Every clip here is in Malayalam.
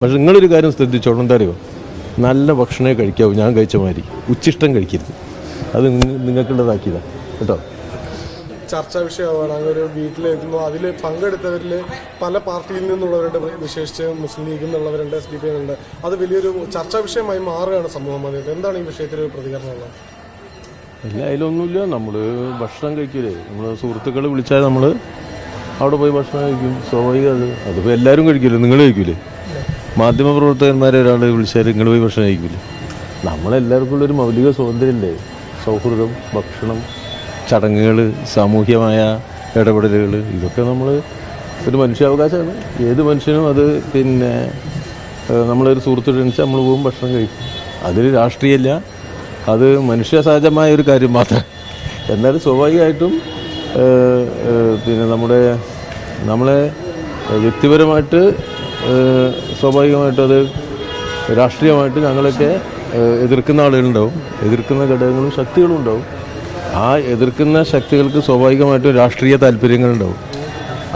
പക്ഷെ നിങ്ങളൊരു കാര്യം ശ്രദ്ധിച്ചോളൂ, എന്താ അറിയോ, നല്ല ഭക്ഷണമേ കഴിക്കാവൂ. ഞാൻ കഴിച്ച മാതിരി ഉച്ചിഷ്ടം കഴിക്കരുത്. അത് നിങ്ങൾക്കുള്ളതാക്കിയതാണ് കേട്ടോ. ചർച്ചാ വിഷയമാണ്. അങ്ങനെ വീട്ടിലെത്തുന്നു. അതിൽ പങ്കെടുത്തവരിൽ പല പാർട്ടിയിൽ നിന്നുള്ളവരുണ്ട്, വിശേഷിച്ച് മുസ്ലിം ലീഗിൽ നിന്നുള്ളവരുണ്ട്, SDP ഉണ്ട്. അത് വലിയൊരു ചർച്ചാ വിഷയമായി മാറുകയാണ് സമൂഹ മാധ്യമത്തിൽ. എന്താണ് ഈ വിഷയത്തിൽ ഒരു പ്രതികരണമുള്ളത്? ഇല്ല, അതിലൊന്നുമില്ല. നമ്മൾ ഭക്ഷണം കഴിക്കൂലേ, നമ്മൾ സുഹൃത്തുക്കൾ വിളിച്ചാൽ നമ്മൾ അവിടെ പോയി ഭക്ഷണം കഴിക്കും. സ്വാഭാവികം. അതിപ്പോൾ എല്ലാവരും കഴിക്കില്ലേ, നിങ്ങൾ കഴിക്കൂലേ? മാധ്യമപ്രവർത്തകന്മാരെ ഒരാൾ വിളിച്ചാൽ നിങ്ങൾ പോയി ഭക്ഷണം കഴിക്കില്ലേ? നമ്മളെല്ലാവർക്കും ഉള്ളൊരു മൗലിക സ്വാതന്ത്ര്യമല്ലേ? സൗഹൃദം, ഭക്ഷണം, ചടങ്ങുകൾ, സാമൂഹ്യമായ ഇടപെടലുകൾ, ഇതൊക്കെ നമ്മൾ ഒരു മനുഷ്യാവകാശമാണ്. ഏത് മനുഷ്യനും അത് നമ്മളൊരു സുഹൃത്തുക്കളനുസരിച്ച് നമ്മൾ പോകും, ഭക്ഷണം കഴിക്കും. അതിൽ രാഷ്ട്രീയമില്ല, അത് മനുഷ്യ സഹജമായ ഒരു കാര്യം മാത്രം. എന്നാലും സ്വാഭാവികമായിട്ടും നമ്മളെ വ്യക്തിപരമായിട്ട് സ്വാഭാവികമായിട്ടും അത് രാഷ്ട്രീയമായിട്ട് ഞങ്ങളൊക്കെ എതിർക്കുന്ന ആളുകളുണ്ടാവും, എതിർക്കുന്ന ഘടകങ്ങളും ശക്തികളും ഉണ്ടാവും. ആ എതിർക്കുന്ന ശക്തികൾക്ക് സ്വാഭാവികമായിട്ടും രാഷ്ട്രീയ താല്പര്യങ്ങളുണ്ടാവും.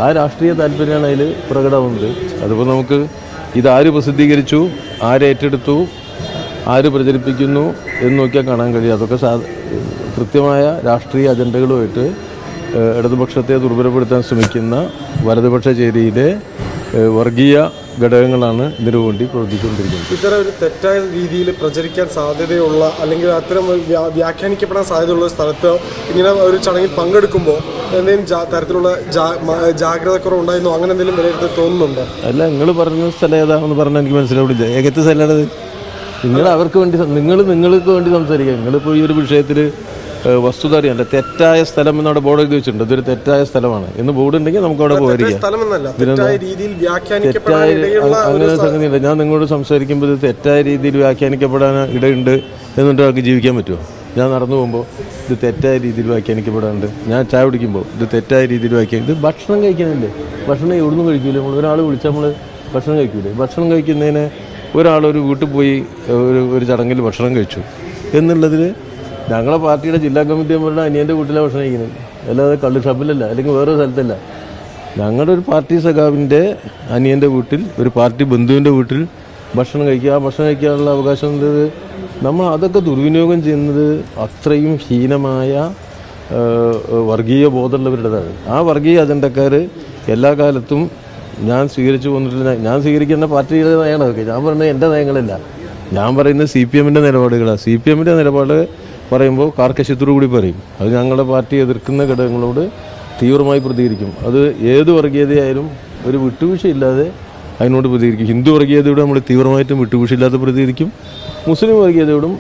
ആ രാഷ്ട്രീയ താല്പര്യമാണ് അതിൽ പ്രകടമാവുന്നത്. അതിപ്പോൾ നമുക്ക് ഇതാര് പ്രസിദ്ധീകരിച്ചു, ആരേറ്റെടുത്തു, ആര് പ്രചരിപ്പിക്കുന്നു എന്ന് നോക്കിയാൽ കാണാൻ കഴിയും. അതൊക്കെ കൃത്യമായ രാഷ്ട്രീയ അജണ്ടകളുമായിട്ട് ഇടതുപക്ഷത്തെ ദുർബലപ്പെടുത്താൻ ശ്രമിക്കുന്ന വലതുപക്ഷ ചേരിയിലെ വർഗീയ ഘടകങ്ങളാണ് ഇതിനു വേണ്ടി പ്രവർത്തിച്ചുകൊണ്ടിരിക്കുന്നത്. ഇത്തരം ഒരു തെറ്റായ രീതിയിൽ പ്രചരിക്കാൻ സാധ്യതയുള്ള, അല്ലെങ്കിൽ അത്തരം വ്യാഖ്യാനിക്കപ്പെടാൻ സാധ്യതയുള്ള സ്ഥലത്ത് ഇങ്ങനെ ഒരു ചടങ്ങിൽ പങ്കെടുക്കുമ്പോൾ എന്തെങ്കിലും തരത്തിലുള്ള ജാഗ്രതക്കുറവുണ്ടായിരുന്നോ, അങ്ങനെ എന്തെങ്കിലും വിലയിരുത്താൻ തോന്നുന്നുണ്ടോ? അല്ല, നിങ്ങൾ പറഞ്ഞ സ്ഥലം ഏതാണെന്ന് പറഞ്ഞാൽ എനിക്ക് മനസ്സിലാവില്ല. ഏകത്തെ സ്ഥലമാണത്. നിങ്ങൾ നിങ്ങൾക്ക് വേണ്ടി സംസാരിക്കുക. നിങ്ങളിപ്പോൾ ഈ ഒരു വിഷയത്തിൽ വസ്തുത അറിയാല്ല. തെറ്റായ സ്ഥലം എന്നവിടെ ബോർഡ് എഴുതി വെച്ചിട്ടുണ്ട്. ഇതൊരു തെറ്റായ സ്ഥലമാണ് എന്ന് ബോർഡ് ഉണ്ടെങ്കിൽ നമുക്ക് അവിടെ പോയിരിക്കാം. അങ്ങനെ സംഗതിയില്ല. ഞാൻ നിങ്ങളോട് സംസാരിക്കുമ്പോൾ ഇത് തെറ്റായ രീതിയിൽ വ്യാഖ്യാനിക്കപ്പെടാൻ ഇടയുണ്ട് എന്നിട്ട് അവർക്ക് ജീവിക്കാൻ പറ്റുമോ? ഞാൻ നടന്നു പോകുമ്പോൾ ഇത് തെറ്റായ രീതിയിൽ വ്യാഖ്യാനിക്കപ്പെടാറുണ്ട്. ഞാൻ ചായ കുടിക്കുമ്പോൾ ഇത് തെറ്റായ രീതിയിൽ ഇത് ഭക്ഷണം കഴിക്കാനല്ലേ? ഭക്ഷണം എവിടുന്ന് കഴിക്കൂലേ? നമ്മൾ ഒരാൾ വിളിച്ചാൽ നമ്മൾ ഭക്ഷണം കഴിക്കൂലേ? ഭക്ഷണം കഴിക്കുന്നതിന് ഒരാളൊരു വീട്ടിൽ പോയി ഒരു ചടങ്ങിൽ ഭക്ഷണം കഴിച്ചു എന്നുള്ളതിൽ ഞങ്ങളെ പാർട്ടിയുടെ ജില്ലാ കമ്മിറ്റി മെമ്പറുടെ അനിയൻ്റെ വീട്ടിലാണ് ഭക്ഷണം കഴിക്കുന്നത്, അല്ലാതെ കള്ള് ഷാപ്പിലല്ല, അല്ലെങ്കിൽ വേറെ സ്ഥലത്തല്ല. ഞങ്ങളുടെ ഒരു പാർട്ടി സഖാവിൻ്റെ അനിയൻ്റെ വീട്ടിൽ, ഒരു പാർട്ടി ബന്ധുവിൻ്റെ വീട്ടിൽ ഭക്ഷണം കഴിക്കുക. ആ ഭക്ഷണം കഴിക്കാനുള്ള അവകാശം എന്നത് നമ്മൾ അതൊക്കെ ദുർവിനിയോഗം ചെയ്യുന്നത് അത്രയും ഹീനമായ വർഗീയ ബോധമുള്ളവരുടേതാണ്. ആ വർഗീയ അജണ്ടക്കാർ എല്ലാ കാലത്തും ഞാൻ സ്വീകരിച്ചു പോന്നിട്ടില്ല. ഞാൻ സ്വീകരിക്കുന്ന പാർട്ടിയുടെ നയമാണ് അതൊക്കെ. ഞാൻ പറയുന്നത് എൻ്റെ നയങ്ങളല്ല, ഞാൻ പറയുന്നത് CPMൻ്റെ നിലപാടുകളാണ്. CPMൻ്റെ നിലപാട് പറയുമ്പോൾ കാർക്കശ്യത്തോടു കൂടി പറയും. അത് ഞങ്ങളുടെ പാർട്ടി എതിർക്കുന്ന ഘടകങ്ങളോട് തീവ്രമായി പ്രതികരിക്കും. അത് ഏത് വർഗീയതയായാലും ഒരു വിട്ടുവീഴ്ചയില്ലാതെ അതിനോട് പ്രതികരിക്കും. ഹിന്ദു വർഗീയതയോട് നമ്മൾ തീവ്രമായിട്ടും വിട്ടുവീഴ്ചയില്ലാതെ പ്രതികരിക്കും. മുസ്ലിം വർഗീയതയോടും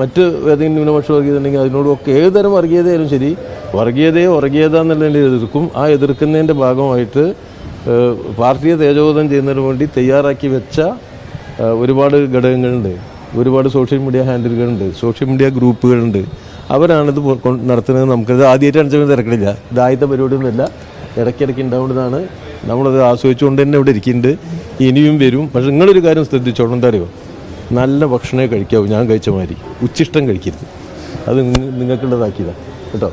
മറ്റ് ഏതെങ്കിലും ന്യൂനപക്ഷ വർഗീയത ഉണ്ടെങ്കിൽ അതിനോടും ഒക്കെ ഏതുതരം വർഗീയതയായാലും ശരി, വർഗീയത എന്നുള്ളതിൻ്റെ എതിർക്കും. ആ എതിർക്കുന്നതിൻ്റെ ഭാഗമായിട്ട് പാർട്ടിയെ തേജോവധം ചെയ്യുന്നതിന് വേണ്ടി തയ്യാറാക്കി വെച്ച ഒരുപാട് ഘടകങ്ങളുണ്ട്, ഒരുപാട് സോഷ്യൽ മീഡിയ ഹാൻഡിലുകളുണ്ട്, സോഷ്യൽ മീഡിയ ഗ്രൂപ്പുകളുണ്ട്. അവരാണിത് നടത്തുന്നത്. നമുക്കത് ആദ്യമായിട്ട് അടിച്ചത് തിരക്കണില്ല. ഇത് ആദ്യത്തെ പരിപാടിയൊന്നുമില്ല, ഇടയ്ക്കിടയ്ക്ക് ഉണ്ടാവേണ്ടതാണ്. നമ്മളത് ആസ്വദിച്ചുകൊണ്ട് തന്നെ ഇവിടെ ഇരിക്കുന്നുണ്ട്, ഇനിയും വരും. പക്ഷെ നിങ്ങളൊരു കാര്യം ശ്രദ്ധിച്ചോളൂ, എന്താ അറിയോ, നല്ല ഭക്ഷണമേ കഴിക്കാവൂ. ഞാൻ കഴിച്ച മാതിരി ഉച്ചിഷ്ടം കഴിക്കരുത്. അത് നിങ്ങൾക്കുള്ളതാക്കിയതാണ് കേട്ടോ.